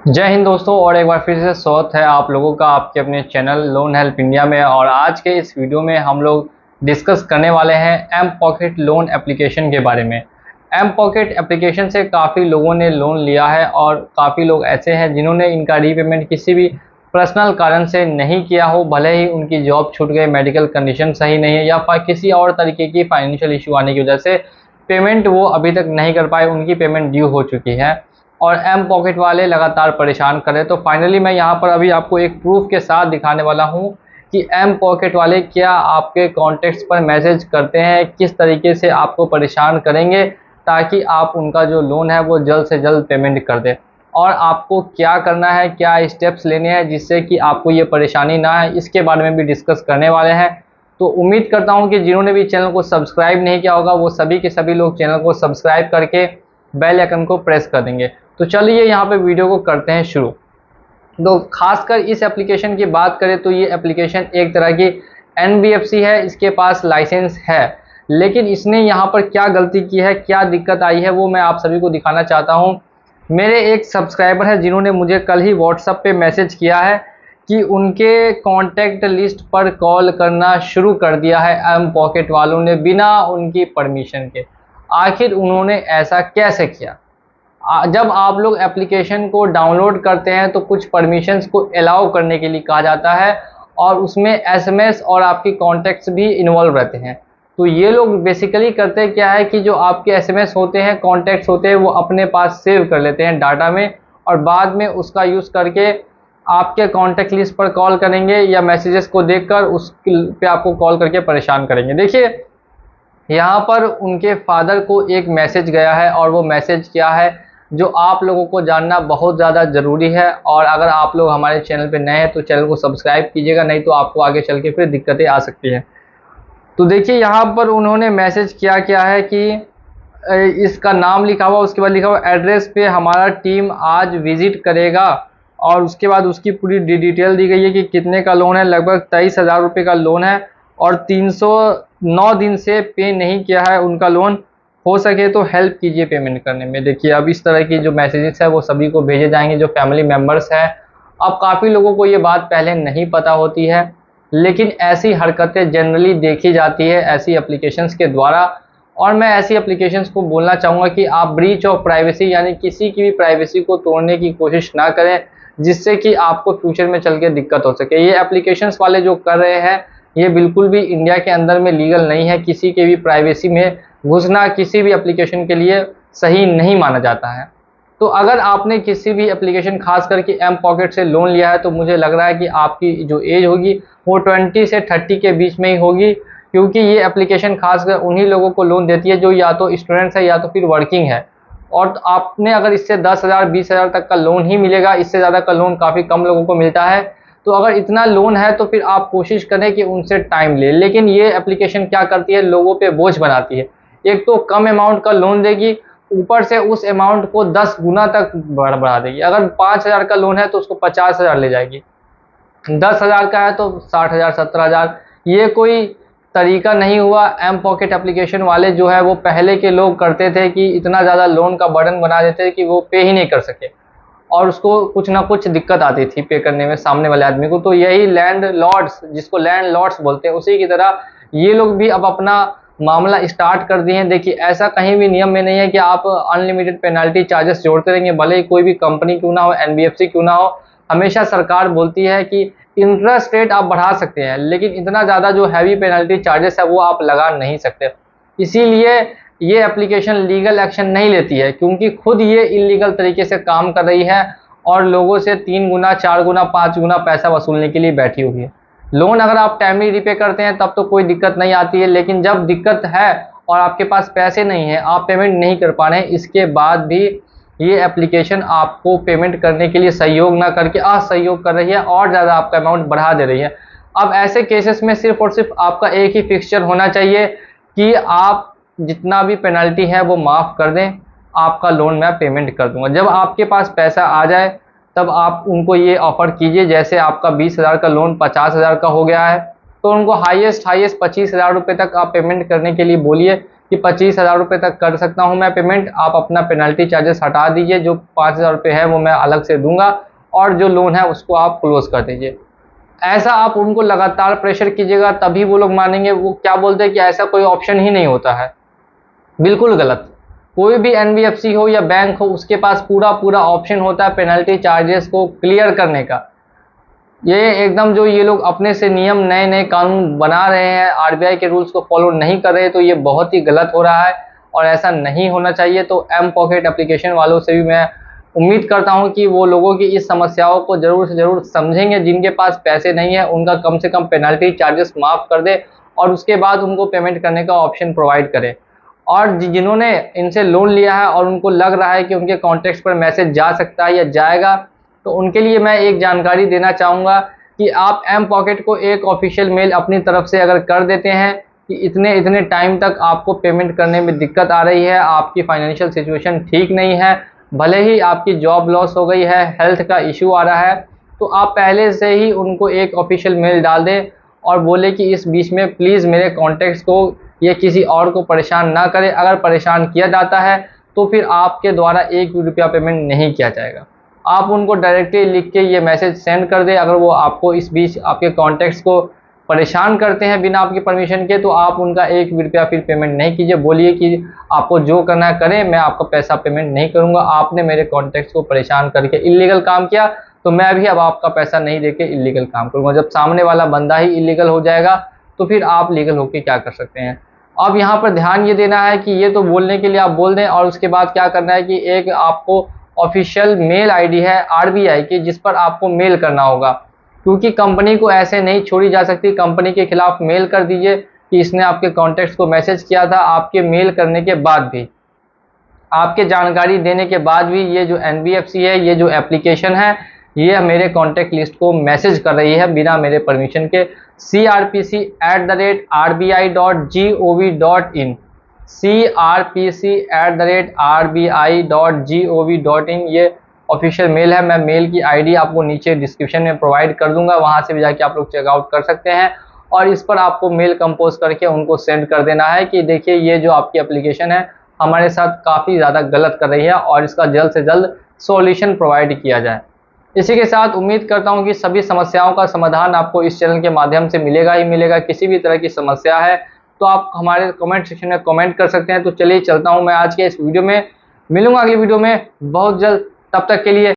जय हिंद दोस्तों। और एक बार फिर से स्वागत है आप लोगों का आपके अपने चैनल लोन हेल्प इंडिया में। और आज के इस वीडियो में हम लोग डिस्कस करने वाले हैं एम पॉकेट लोन एप्लीकेशन के बारे में। एम पॉकेट एप्लीकेशन से काफ़ी लोगों ने लोन लिया है और काफ़ी लोग ऐसे हैं जिन्होंने इनका रीपेमेंट किसी भी पर्सनल कारण से नहीं किया हो, भले ही उनकी जॉब छूट गई, मेडिकल कंडीशन सही नहीं है या किसी और तरीके की फाइनेंशियल इशू आने की वजह से पेमेंट वो अभी तक नहीं कर पाए, उनकी पेमेंट ड्यू हो चुकी है और एम पॉकेट वाले लगातार परेशान कर रहे हैं। तो फाइनली मैं यहाँ पर अभी आपको एक प्रूफ के साथ दिखाने वाला हूँ कि एम पॉकेट वाले क्या आपके कॉन्टेक्ट्स पर मैसेज करते हैं, किस तरीके से आपको परेशान करेंगे ताकि आप उनका जो लोन है वो जल्द से जल्द पेमेंट कर दें। और आपको क्या करना है, क्या स्टेप्स लेने हैं जिससे कि आपको ये परेशानी ना आए, इसके बारे में भी डिस्कस करने वाले हैं। तो उम्मीद करता हूँ कि जिन्होंने भी चैनल को सब्सक्राइब नहीं किया होगा वो सभी के सभी लोग चैनल को सब्सक्राइब करके बेल आइकन को प्रेस कर देंगे। तो चलिए यहाँ पे वीडियो को करते हैं शुरू। तो खासकर इस एप्लीकेशन की बात करें तो ये एप्लीकेशन एक तरह की एनबीएफसी है, इसके पास लाइसेंस है, लेकिन इसने यहाँ पर क्या गलती की है, क्या दिक्कत आई है, वो मैं आप सभी को दिखाना चाहता हूँ। मेरे एक सब्सक्राइबर है जिन्होंने मुझे कल ही व्हाट्सएप पे मैसेज किया है कि उनके कॉन्टैक्ट लिस्ट पर कॉल करना शुरू कर दिया है एम पॉकेट वालों ने बिना उनकी परमिशन के। आखिर उन्होंने ऐसा कैसे किया? जब आप लोग एप्लीकेशन को डाउनलोड करते हैं तो कुछ परमिशंस को अलाउ करने के लिए कहा जाता है और उसमें एसएमएस और आपकी कॉन्टैक्ट्स भी इन्वॉल्व रहते हैं। तो ये लोग बेसिकली करते क्या है कि जो आपके एसएमएस होते हैं, कॉन्टैक्ट्स होते हैं, वो अपने पास सेव कर लेते हैं डाटा में और बाद में उसका यूज़ करके आपके कॉन्टैक्ट लिस्ट पर कॉल करेंगे या मैसेजेस को देखकर उस पे आपको कॉल करके परेशान करेंगे। देखिए यहाँ पर उनके फादर को एक मैसेज गया है और वो मैसेज क्या है जो आप लोगों को जानना बहुत ज़्यादा ज़रूरी है। और अगर आप लोग हमारे चैनल पे नए हैं तो चैनल को सब्सक्राइब कीजिएगा, नहीं तो आपको आगे चल के फिर दिक्कतें आ सकती हैं। तो देखिए यहाँ पर उन्होंने मैसेज क्या है कि इसका नाम लिखा हुआ, उसके बाद लिखा हुआ एड्रेस पे हमारा टीम आज विजिट करेगा और उसके बाद उसकी पूरी डिटेल दी गई है कि कितने का लोन है। लगभग 23,000 रुपये का लोन है और 309 दिन से पे नहीं किया है उनका लोन। हो सके तो हेल्प कीजिए पेमेंट करने में। देखिए अब इस तरह की जो मैसेजेस है वो सभी को भेजे जाएंगे जो फैमिली मेम्बर्स हैं। अब काफ़ी लोगों को ये बात पहले नहीं पता होती है, लेकिन ऐसी हरकतें जनरली देखी जाती है ऐसी एप्लीकेशंस के द्वारा। और मैं ऐसी एप्लीकेशंस को बोलना चाहूँगा कि आप ब्रीच ऑफ प्राइवेसी यानी किसी की भी प्राइवेसी को तोड़ने की कोशिश ना करें जिससे कि आपको फ्यूचर में चल के दिक्कत हो सके। ये एप्लीकेशंस वाले जो कर रहे हैं ये बिल्कुल भी इंडिया के अंदर में लीगल नहीं है। किसी के भी प्राइवेसी में घुसना किसी भी एप्लीकेशन के लिए सही नहीं माना जाता है। तो अगर आपने किसी भी एप्लीकेशन खास करके एम पॉकेट से लोन लिया है तो मुझे लग रहा है कि आपकी जो एज होगी वो 20 से 30 के बीच में ही होगी, क्योंकि ये एप्लीकेशन खासकर उन्हीं लोगों को लोन देती है जो या तो स्टूडेंट्स है या तो फिर वर्किंग है। और आपने अगर इससे 10,000 20,000 तक का लोन ही मिलेगा, इससे ज़्यादा का लोन काफ़ी कम लोगों को मिलता है। तो अगर इतना लोन है तो फिर आप कोशिश करें कि उनसे टाइम लें। लेकिन ये एप्लीकेशन क्या करती है, लोगों पे बोझ बनाती है। एक तो कम अमाउंट का लोन देगी, ऊपर से उस अमाउंट को 10 गुना तक बढ़ा देगी। अगर 5,000 का लोन है तो उसको 50,000 ले जाएगी, 10,000 का है तो 60,000 70,000। ये कोई तरीका नहीं हुआ। एम पॉकेट एप्लीकेशन वाले जो है वो पहले के लोग करते थे कि इतना ज़्यादा लोन का बर्डन बना देते थे कि वो पे ही नहीं कर सके और उसको कुछ ना कुछ दिक्कत आती थी पे करने में सामने वाले आदमी को। तो यही लैंड लॉर्ड्स, जिसको लैंड लॉर्ड्स बोलते हैं, उसी की तरह ये लोग भी अब अपना मामला स्टार्ट कर दिए हैं। देखिए ऐसा कहीं भी नियम में नहीं है कि आप अनलिमिटेड पेनल्टी चार्जेस जोड़ते रहेंगे, भले ही कोई भी कंपनी क्यों ना हो, एनबीएफसी क्यों ना हो। हमेशा सरकार बोलती है कि इंटरेस्ट रेट आप बढ़ा सकते हैं, लेकिन इतना ज़्यादा जो हैवी पेनल्टी चार्जेस है वो आप लगा नहीं सकते। इसीलिए ये एप्लीकेशन लीगल एक्शन नहीं लेती है, क्योंकि खुद ये इलीगल तरीके से काम कर रही है और लोगों से 3 गुना 4 गुना 5 गुना पैसा वसूलने के लिए बैठी हुई है। लोन अगर आप टाइमली रिपे करते हैं तब तो कोई दिक्कत नहीं आती है, लेकिन जब दिक्कत है और आपके पास पैसे नहीं है, आप पेमेंट नहीं कर पा रहे हैं, इसके बाद भी ये एप्लीकेशन आपको पेमेंट करने के लिए सहयोग ना करके असहयोग कर रही है और ज़्यादा आपका अमाउंट बढ़ा दे रही है। अब ऐसे केसेस में सिर्फ और सिर्फ आपका एक ही फिक्सचर होना चाहिए कि आप जितना भी पेनल्टी है वो माफ़ कर दें, आपका लोन मैं पेमेंट कर दूंगा। जब आपके पास पैसा आ जाए तब आप उनको ये ऑफ़र कीजिए, जैसे आपका 20,000 का लोन 50,000 का हो गया है तो उनको हाईएस्ट 25,000 रुपये तक आप पेमेंट करने के लिए बोलिए, कि 25,000 रुपये तक कर सकता हूं मैं पेमेंट, आप अपना पेनल्टी चार्जेस हटा दीजिए, जो 5,000 रुपये है वो मैं अलग से दूंगा और जो लोन है उसको आप क्लोज कर दीजिए। ऐसा आप उनको लगातार प्रेशर कीजिएगा तभी वो लोग मानेंगे। वो क्या बोलते हैं कि ऐसा कोई ऑप्शन ही नहीं होता है, बिल्कुल गलत। कोई भी एनबीएफसी हो या बैंक हो, उसके पास पूरा पूरा ऑप्शन होता है पेनल्टी चार्जेस को क्लियर करने का। ये एकदम जो ये लोग अपने से नियम नए नए कानून बना रहे हैं, आरबीआई के रूल्स को फॉलो नहीं कर रहे, तो ये बहुत ही गलत हो रहा है और ऐसा नहीं होना चाहिए। तो एम पॉकेट एप्लीकेशन वालों से भी मैं उम्मीद करता हूं कि वो लोगों की इस समस्याओं को ज़रूर से ज़रूर समझेंगे। जिनके पास पैसे नहीं है उनका कम से कम पेनल्टी चार्जेस माफ़ कर दे और उसके बाद उनको पेमेंट करने का ऑप्शन प्रोवाइड करे। और जिन्होंने इनसे लोन लिया है और उनको लग रहा है कि उनके कॉन्टैक्ट्स पर मैसेज जा सकता है या जाएगा, तो उनके लिए मैं एक जानकारी देना चाहूँगा कि आप एम पॉकेट को एक ऑफिशियल मेल अपनी तरफ से अगर कर देते हैं कि इतने इतने टाइम तक आपको पेमेंट करने में दिक्कत आ रही है, आपकी फाइनेंशियल सिचुएशन ठीक नहीं है, भले ही आपकी जॉब लॉस हो गई है, हेल्थ का इशू आ रहा है, तो आप पहले से ही उनको एक ऑफिशियल मेल डाल दें और बोले कि इस बीच में प्लीज़ मेरे कॉन्टैक्ट्स को या किसी और को परेशान ना करें। अगर परेशान किया जाता है तो फिर आपके द्वारा एक भी रुपया पेमेंट नहीं किया जाएगा। आप उनको डायरेक्टली लिख के ये मैसेज सेंड कर दें। अगर वो आपको इस बीच आपके कॉन्टैक्ट्स को परेशान करते हैं बिना आपकी परमिशन के, तो आप उनका एक भी रुपया फिर पेमेंट नहीं कीजिए। बोलिए कि आपको जो करना है करें, मैं आपका पैसा पेमेंट नहीं करूंगा। आपने मेरे कॉन्टैक्ट्स को परेशान करके इलीगल काम किया, तो मैं भी अब आपका पैसा नहीं देके इलीगल काम करूंगा। जब सामने वाला बंदा ही इलीगल हो जाएगा तो फिर आप लीगल होके क्या कर सकते हैं। अब यहाँ पर ध्यान ये देना है कि ये तो बोलने के लिए आप बोल दें, और उसके बाद क्या करना है कि एक आपको ऑफिशियल मेल आईडी है आरबीआई की, जिस पर आपको मेल करना होगा, क्योंकि कंपनी को ऐसे नहीं छोड़ी जा सकती। कंपनी के खिलाफ मेल कर दीजिए कि इसने आपके कॉन्टैक्ट्स को मैसेज किया था। आपके मेल करने के बाद भी, आपके जानकारी देने के बाद भी, ये जो एनबीएफसी है, ये जो एप्लीकेशन है, ये मेरे कॉन्टैक्ट लिस्ट को मैसेज कर रही है बिना मेरे परमिशन के। crpc@rbi.gov.in, crpc@rbi.gov.in ये ऑफिशियल मेल है। मैं मेल की आईडी आपको नीचे डिस्क्रिप्शन में प्रोवाइड कर दूंगा, वहां से भी जाके आप लोग चेकआउट कर सकते हैं। और इस पर आपको मेल कंपोज करके उनको सेंड कर देना है कि देखिए ये जो आपकी एप्लीकेशन है हमारे साथ काफ़ी ज़्यादा गलत कर रही है और इसका जल्द से जल्द सॉल्यूशन प्रोवाइड किया जाए। इसी के साथ उम्मीद करता हूं कि सभी समस्याओं का समाधान आपको इस चैनल के माध्यम से मिलेगा ही मिलेगा। किसी भी तरह की समस्या है तो आप हमारे कमेंट सेक्शन में कमेंट कर सकते हैं। तो चलिए चलता हूं मैं आज के इस वीडियो में, मिलूंगा अगली वीडियो में बहुत जल्द। तब तक के लिए